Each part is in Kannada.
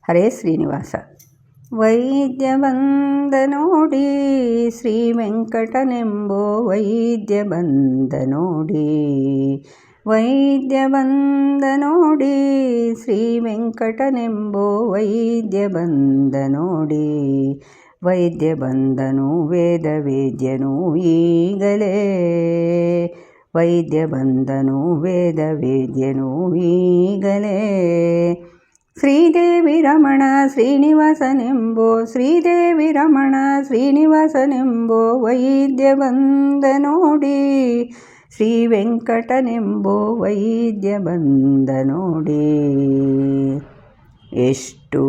ಹರೇ ಶ್ರೀನಿವಾಸ. ವೈದ್ಯ ಬಂದ ನೋಡಿ ಶ್ರೀ ವೆಂಕಟನೆಂಬೋ ವೈದ್ಯ ಬಂದ ನೋಡಿ, ವೈದ್ಯ ಬಂದ ನೋಡಿ ಶ್ರೀ ವೆಂಕಟನೆಂಬೋ ವೈದ್ಯ ಬಂದ ನೋಡಿ. ವೈದ್ಯ ಬಂದನು ವೇದ ವೇದ್ಯನು ಈಗಲೇ, ವೈದ್ಯ ಬಂದನು ವೇದ ವೇದ್ಯನು ಈಗಲೇ. ಶ್ರೀದೇವಿ ರಮಣ ಶ್ರೀನಿವಾಸನೆಂಬೋ, ಶ್ರೀದೇವಿ ರಮಣ ಶ್ರೀನಿವಾಸನೆಂಬೋ ವೈದ್ಯ ಬಂದ ನೋಡಿ, ಶ್ರೀ ವೆಂಕಟನೆಂಬೋ ವೈದ್ಯ ಬಂದ ನೋಡಿ. ಎಷ್ಟು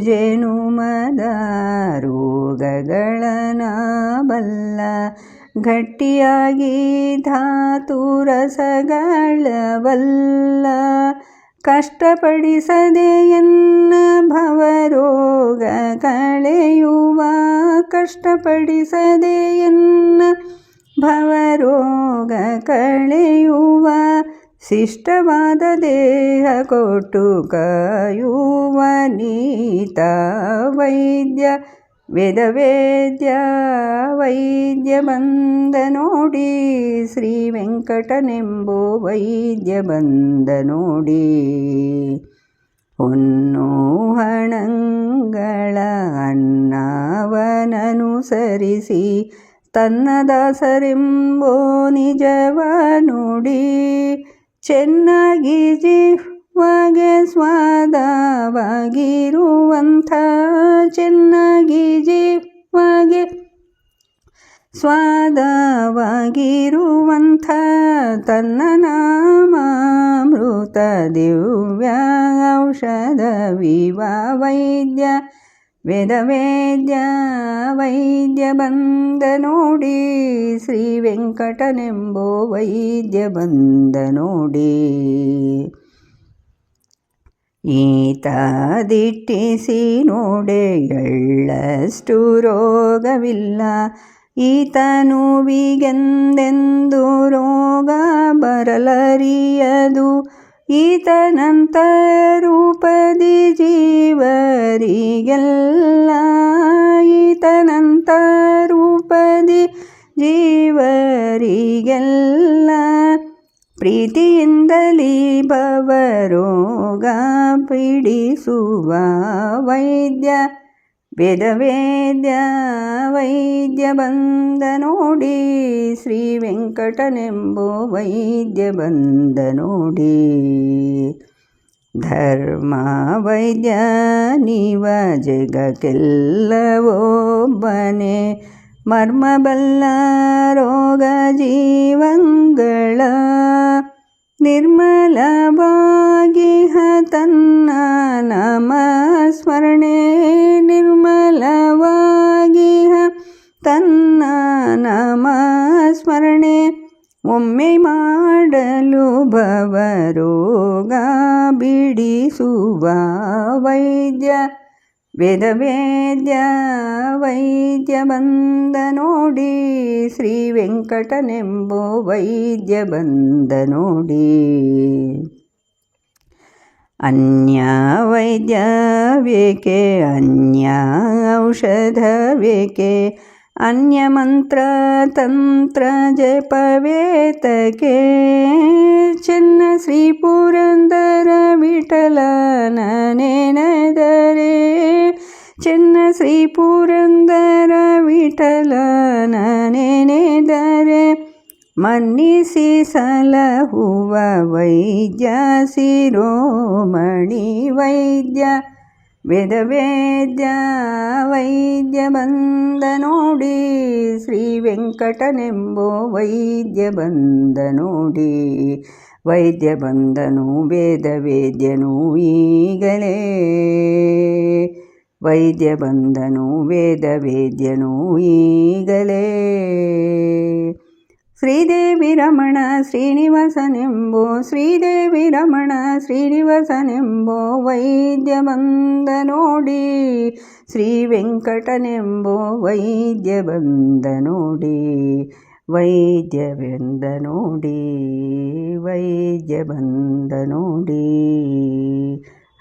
ಜನುಮದ ರೋಗಗಳನ ಬಲ್ಲ, ಗಟ್ಟಿಯಾಗಿ ಧಾತು ರಸಗಳ ಬಲ್ಲ. ಕಷ್ಟಪಡಿಸದೆ ಎನ್ನ ಭವರೋಗ ಕಳೆಯುವ, ಕಷ್ಟಪಡಿಸದೆ ಎನ್ನ ಭವರೋಗ ಕಳೆಯುವ. ಶಿಷ್ಟವಾದ ದೇಹ ಕೊಟ್ಟು ಕಾಯುವ ನೀತ ವೈದ್ಯ, ವೇದ ವೇದ್ಯ ವೈದ್ಯ ಬಂದ ನೋಡಿ, ಶ್ರೀ ವೆಂಕಟನೆಂಬೋ ವೈದ್ಯ ಬಂದ ನೋಡಿ. ಹೊನ್ನು ಹಣಗಳ ಅನ್ನವನನುಸರಿಸಿ ತನ್ನ ದಾಸರೆಂಬೋ ನಿಜವ ನುಡಿ. ಚೆನ್ನಾಗಿ ಜಿಹ್ವಗೆ ಸ್ವಾದವಾಗಿರುವಂಥ, ಚೆನ್ನಾಗಿ ಜಿಹ್ವಗೆ ಸ್ವಾದವಾಗಿರುವಂಥ ತನ್ನ ನಾಮಾಮೃತ ದಿವ್ಯ ಔಷಧವಿವ ವೈದ್ಯ, ವೇದ ವೇದ್ಯ ವೈದ್ಯ ಬಂದ ನೋಡಿ, ಶ್ರೀ ವೆಂಕಟನೆಂಬೋ ವೈದ್ಯ ಬಂದ ನೋಡಿ. ಈತ ದಿಟ್ಟಿಸಿ ನೋಡೆ ಎಳ್ಳಷ್ಟು ರೋಗವಿಲ್ಲ, ಈತ ನೋವಿಗೆಂದೆಂದು ರೋಗ ಬರಲರಿಯದು. ಈತನಂತ ರೂಪದಿ ಜೀವರಿಗೆಲ್ಲ, ಈತನಂತ ರೂಪದಿ ಜೀವರಿಗೆಲ್ಲ. ಪ್ರೀತಿಯಿಂದಲೀ ಭವರೋಗ ಪೀಡಿಸುವ ವೈದ್ಯ, ವೇದ ವೇದ್ಯ ವೈದ್ಯ ಬಂದ ನೋಡಿ, ಶ್ರೀ ವೆಂಕಟನೆಂಬೋ ವೈದ್ಯ ಬಂದ ನೋಡಿ. ಧರ್ಮ ವೈದ್ಯ ನೀವ ಜಗಕ್ಕೆಲ್ಲವೊಬ್ಬನೇ, ಮರ್ಮಬಲ್ಲ ರೋಗ ಜೀವಂಗಳ. ನಿರ್ಮಲವಾಗಿಹ ತನ್ನ ನಾಮ ಸ್ಮರಣೆ, ನಿರ್ಮಲವಾಗಿಹ ತನ್ನ ನಾಮ ಸ್ಮರಣೆ. ಒಮ್ಮೆ ಮಾಡಲು ಭವರೋಗ ಬಿಡಿಸುವ ವೈದ್ಯ, ವೇದ ವೇದ್ಯ ವೈದ್ಯ ಬಂದ ನೋಡಿ, ಶ್ರೀ ವೆಂಕಟನೆಂಬೋ ವೈದ್ಯ ಬಂದ ನೋಡಿ. ಅನ್ಯ ವೈದ್ಯವೇಕೆ ಅನ್ಯ ಔಷಧವೇಕೆ, ಅನ್ಯ ಮಂತ್ರ ತಂತ್ರ ಜಪವೇತಕೆ. ಚೆನ್ನ ಶ್ರೀ ಪುರಂದರ ವಿಠಲನ ನೆನೆದರೆ, ಚೆನ್ನ ಶ್ರೀ ಪುರಂದರ ವಿಠಲನ ನೆನೆದರೆ. ಮನ್ನಿಸಿ ಸಲಹುವ ವೈದ್ಯ ಶಿರೋಮಣಿ ವೈದ್ಯ, ವೇದ ವೇದ್ಯ ವೈದ್ಯ ಬಂದ ನೋಡಿ, ಶ್ರೀ ವೆಂಕಟನೆಂಬೋ ವೈದ್ಯ ಬಂದ ನೋಡಿ. ವೈದ್ಯ ಬಂದನು ವೇದ ವೇದ್ಯನು ಈಗಲೇ, ವೈದ್ಯ ಬಂದನು ವೇದ ವೇದ್ಯನು ಈಗಲೇ. ಶ್ರೀದೇವಿ ರಮಣ ಶ್ರೀನಿವಾಸನೆಂಬೋ, ಶ್ರೀದೇವಿ ರಮಣ ಶ್ರೀನಿವಾಸನೆಂಬೋ ವೈದ್ಯ ಬಂದ ನೋಡಿ, ಶ್ರೀ ವೆಂಕಟನೆಂಬೋ ವೈದ್ಯ ಬಂದ ನೋಡಿ. ವೈದ್ಯ ಬಂದ ನೋಡಿ, ವೈದ್ಯ ಬಂದ ನೋಡಿ.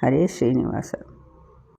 ಹರೇ ಶ್ರೀನಿವಾಸ.